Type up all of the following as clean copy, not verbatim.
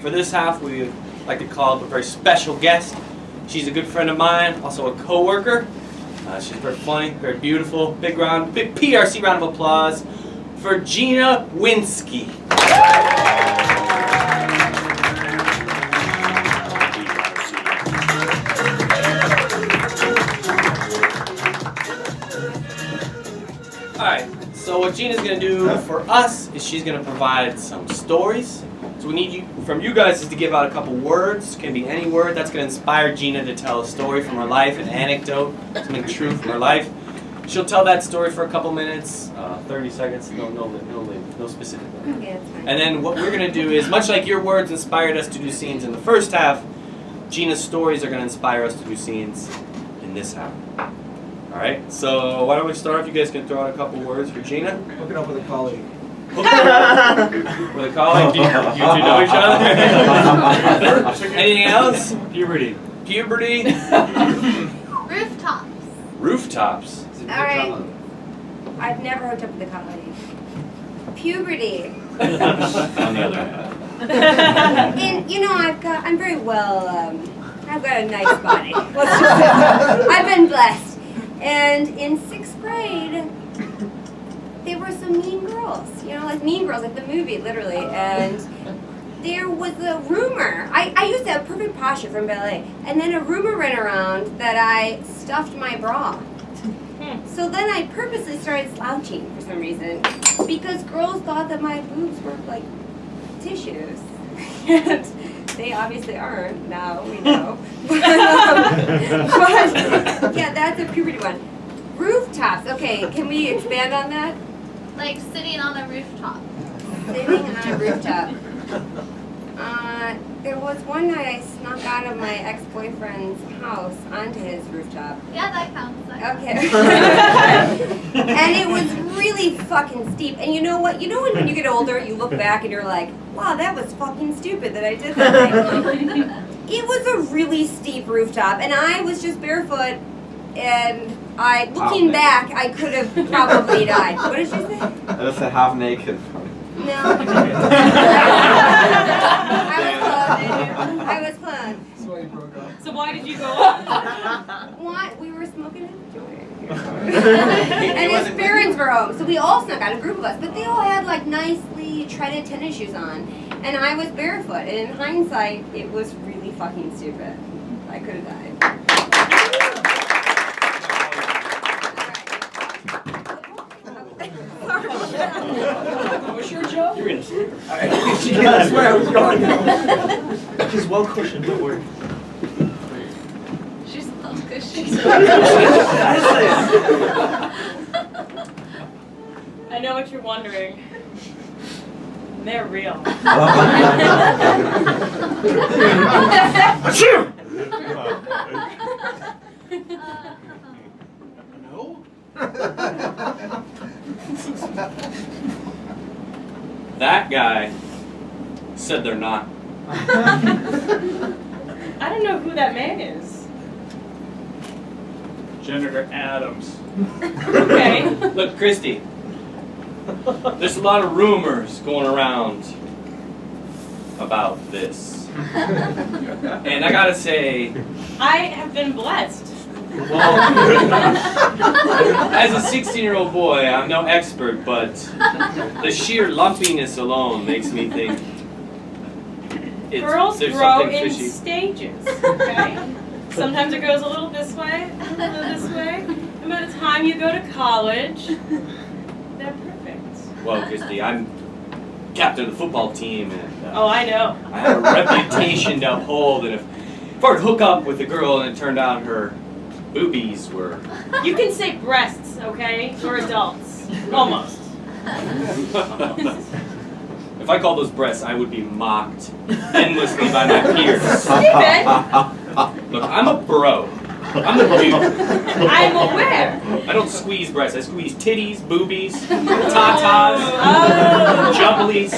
for this half, we like to call up a very special guest. She's a good friend of mine, also a co-worker. She's very funny, very beautiful. Big PRC round of applause for Gina Winsky. Alright, so what Gina's going to do for us is she's going to provide some stories. So we need from you guys is to give out a couple words. Can be any word that's going to inspire Gina to tell a story from her life, an anecdote, something true from her life. She'll tell that story for a couple minutes, 30 seconds, no specific word. Okay, that's fine. And then what we're going to do is, much like your words inspired us to do scenes in the first half, Gina's stories are going to inspire us to do scenes in this half. Alright, so why don't we start off? You guys can throw out a couple words for Gina. Hook it up with a colleague. With a colleague? Do you two know each other? Anything else? Puberty. Puberty? Rooftops. Rooftops. Alright. I've never hooked up with a colleague. Puberty. On the other hand. And you know, I'm very well, I've got a nice body. Let's just say I've been blessed. And in 6th grade, there were some mean girls, you know, like Mean Girls, like the movie, literally. And there was a rumor. I used to have perfect posture from ballet. And then a rumor ran around that I stuffed my bra. So then I purposely started slouching for some reason because girls thought that my boobs were like tissues. And they obviously aren't, now we know. But yeah, that's a puberty one. Rooftops, okay, can we expand on that? Like sitting on a rooftop. Sitting on a rooftop. There was one night I snuck out of my ex-boyfriend's house onto his rooftop. Yeah, that counts. Okay. And it was really fucking steep. And you know what? You know when you get older, you look back and you're like, wow, that was fucking stupid that I did that thing. It was a really steep rooftop, and I was just barefoot, and looking back, I could have probably died. What did you say? I just said half naked. No. I was close. So you broke up. So why did you go up? What? We were smoking a joint. And his parents were home, so we all snuck out, a group of us, but they all had like nicely treaded tennis shoes on, and I was barefoot, and in hindsight, it was really fucking stupid. I could have died. Was your joke? You're gonna sleep. That's where I was going. She's well cushioned, don't worry. She's so cushy. I know what you're wondering. They're real. No? That guy said they're not. I don't know who that man is. Senator Adams. Okay. Look, Christy, there's a lot of rumors going around about this. And I gotta say, I have been blessed. well, as a 16-year-old boy, I'm no expert, but the sheer lumpiness alone makes me think Girls there's grow something in fishy. stages, okay? Sometimes it goes a little this way, a little this way, and by the time you go to college, they're perfect. Well, Christy, I'm captain of the football team, and Oh, I know. I have a reputation to uphold, and if I were to hook up with a girl and it turned out her boobies were... You can say breasts, okay? For adults. Almost. If I called those breasts, I would be mocked endlessly by my peers. Stephen, Look, I'm a bro. I'm a dude. I'm aware. I don't squeeze breasts. I squeeze titties, boobies, tatas, Oh. jubblies.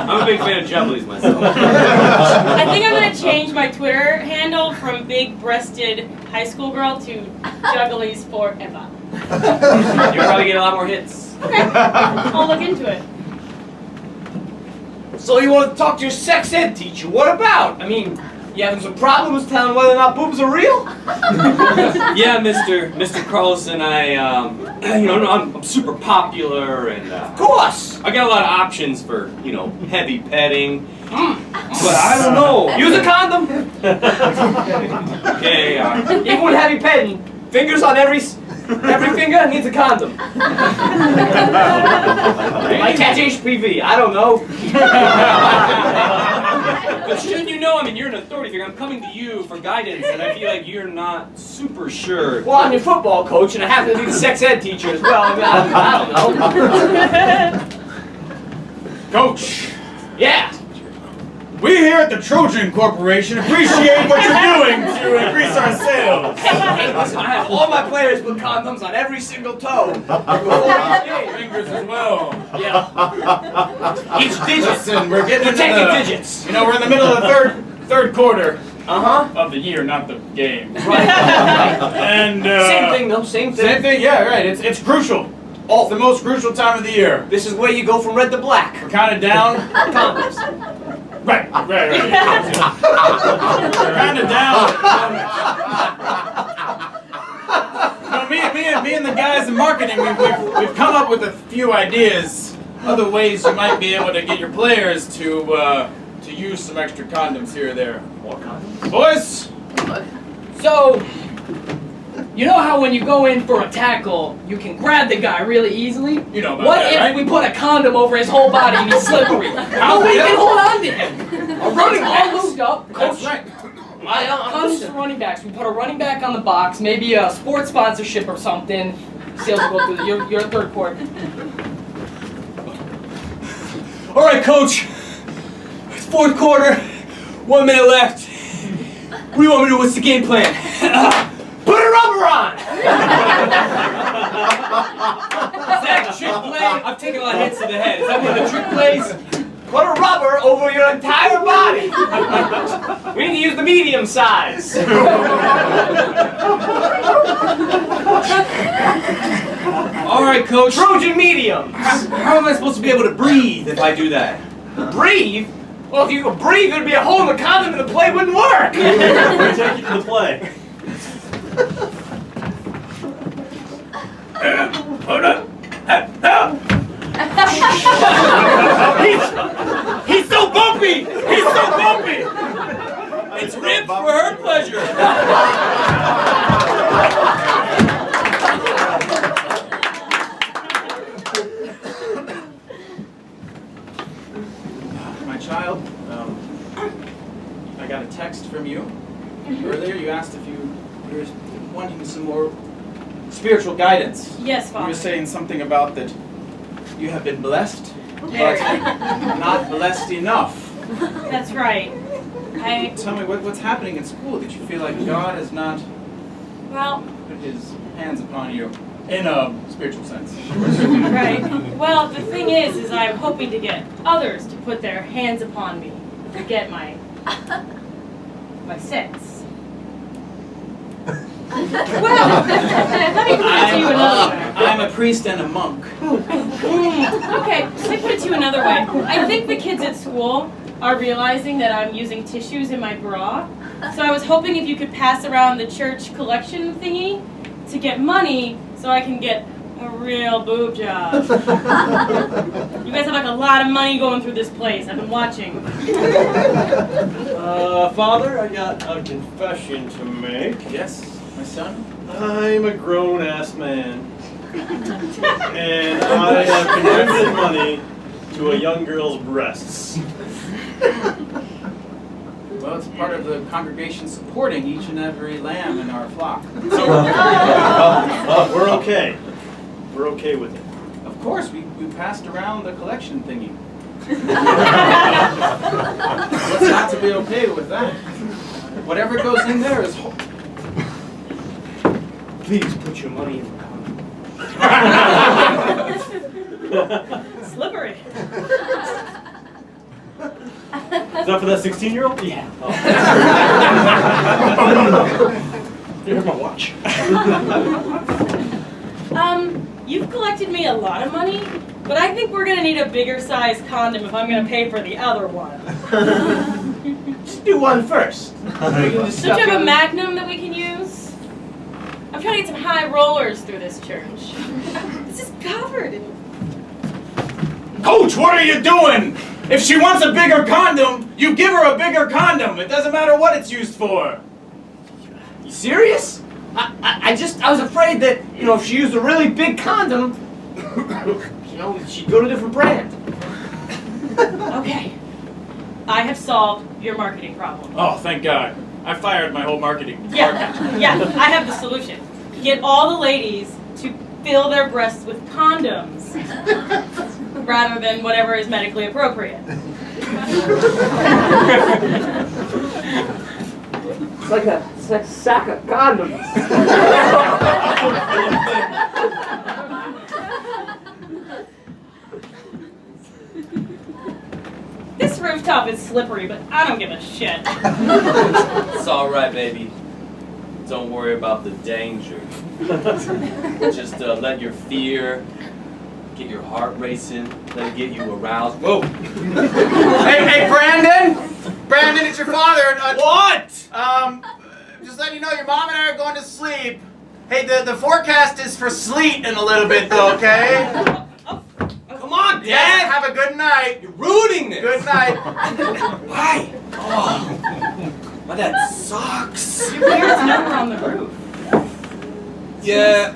I'm a big fan of jubblies myself. I think I'm going to change my Twitter handle from big-breasted high school girl to jugglies forever. You'll probably get a lot more hits. Okay. I'll look into it. So you want to talk to your sex ed teacher? What about? I mean, you having some problems telling whether or not boobs are real? Yeah, Mr. Carlson, I'm super popular and of course I got a lot of options for heavy petting. But I don't know. Use a condom. Okay, even with heavy petting, fingers on every finger needs a condom. Might catch HPV. I don't know. But shouldn't you know? I mean, you're an authority figure. I'm coming to you for guidance, and I feel like you're not super sure. Well, I'm your football coach, and I happen to be the sex ed teacher as well. I mean, I don't know. Coach, Yeah. we here at the Trojan Corporation appreciate what you're doing to increase our sales. Hey, listen, I have all my players put condoms on every single toe. Fingers as well. Yeah. Each digit. Listen, we're getting into Protected the digits. we're in the middle of the third quarter Uh-huh. of the year, not the game. Right. And Same thing, though. Same thing. Same thing. Yeah, right. It's crucial. Oh, It's the most crucial time of the year. this is where you go from red to black. We're counted down. Condoms. Right. We're counted down. Me and the guys in marketing, we've come up with a few ideas, other ways you might be able to get your players to use some extra condoms here or there. More condoms. Boys, So, you know how when you go in for a tackle, you can grab the guy really easily? you know about What that, if right? we put a condom over his whole body and he's slippery? How Nobody the can hell? hold on to him. A running back. All lubed up. That's Coach, right. comes to running backs. We put a running back on the box, maybe a sports sponsorship or something. Sales will go through your third quarter. All right, Coach. It's fourth quarter. 1 minute left. What do you want me to do? What's the game plan? Put a rubber on! Is that a trick play? I've taken a lot of hits to the head. Is that one of the trick plays? Put a rubber over your entire body. We need to use the medium size. All right, Coach. Trojan mediums. How am I supposed to be able to breathe if I do that? Breathe? Well, if you could breathe, there'd be a hole in the condom and the play wouldn't work. We take you to the play. Hold on. Help! He's so bumpy! He's so bumpy! It's ripped for her pleasure. My child, I got a text from you earlier. You asked if you were wanting some more spiritual guidance. Yes, You Father. were saying something about that you have been blessed, Very. but not blessed enough. That's right. Tell me what's happening in school that you feel like God has not Well, put His hands upon you in a spiritual sense. right. Well, the thing is I'm hoping to get others to put their hands upon me to get my sex. Well, let me put it to you another way. I'm a priest and a monk. Okay, let me put it to you another way. I think the kids at school are realizing that I'm using tissues in my bra. So I was hoping if you could pass around the church collection thingy to get money so I can get a real boob job. You guys have like a lot of money going through this place. I've been watching. Father, I got a confession to make. Yes, my son? I'm a grown-ass man. And I have contributed money to a young girl's breasts. Well, it's part of the congregation supporting each and every lamb in our flock. We're okay. We're okay with it. Of course, we passed around the collection thingy. What's not to be okay with that? Whatever goes in there is Please put your money in the condom. Slippery. Is that for that 16-year-old? Yeah. Here's my watch. you've collected me a lot of money, but I think we're gonna need a bigger size condom if I'm gonna pay for the other one. Just do one first. Don't you have a Magnum that we can use? I'm trying to get some high rollers through this church. This is covered in... Coach, what are you doing? If she wants a bigger condom, you give her a bigger condom. It doesn't matter what it's used for. You serious? I was afraid that, if she used a really big condom, she'd go to a different brand. Okay. I have solved your marketing problem. Oh, thank God. I fired my whole marketing department. Yeah, I have the solution. Get all the ladies to fill their breasts with condoms rather than whatever is medically appropriate. It's like a sack of condoms. This rooftop is slippery, but I don't give a shit. It's all right, baby. Don't worry about the danger. Just let your fear get your heart racing. Let it get you aroused. Whoa! Hey, Brandon! Brandon, it's your father. What? Just letting you know your mom and I are going to sleep. Hey, the forecast is for sleet in a little bit, though, okay? Come on, Dad! Yeah, have a good night. You're ruining this! Good night. Why? Oh, my dad sucks. Your parents never on the roof. Yeah,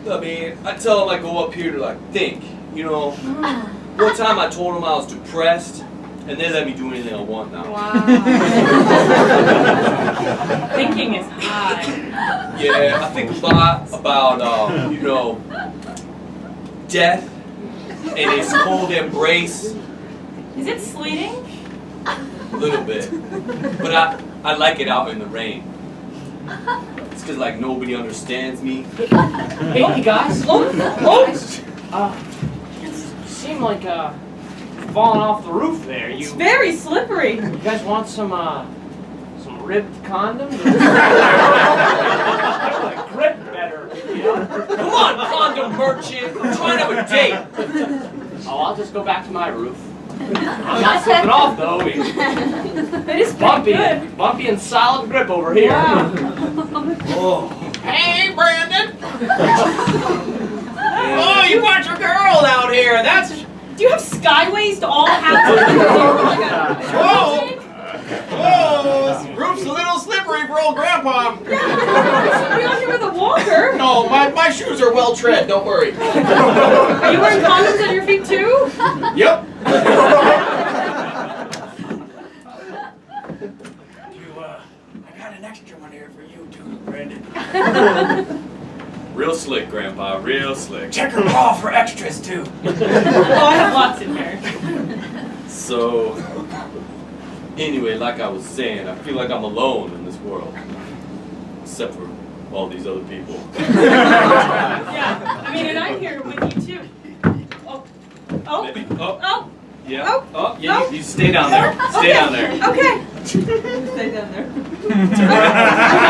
I mean, I tell him I go up here to think. One time I told him I was depressed, and they let me do anything I want now. Wow. Thinking is high. Yeah, I think a lot about, death and its cold embrace. Is it sleeting? A little bit. But I like it out in the rain. It's because, nobody understands me. Hey guys. Oh. You seem like falling off the roof there. It's very slippery. You guys want some ribbed condoms? Grip better, Come on, condom merchant. I'm trying to have a date. Oh, I'll just go back to my roof. I'm not slipping off though. It is Bumpy, good. bumpy and solid grip over here. Wow. Oh. Hey, Brandon! Oh, you brought your girl out here. That's... Do you have skyways to all houses? Whoa! Whoa! This roof's a little slippery for old Grandpa. Are you out here with a walker? No, my shoes are well tread. Don't worry. Are you wearing condoms on your feet too? Yep. I got an extra one here for you too, Brandon. Real slick, Grandpa. Real slick. Check her bra for extras too. Oh, I have lots in here. So, anyway, like I was saying, I feel like I'm alone in this world. Except for all these other people. Yeah, I mean, and I'm here with you too. Oh. Oh. Maybe. Oh. Oh. Yeah. Oh. Oh. Yeah. Oh. You stay down there. Stay down there. Okay. Stay down there. Okay.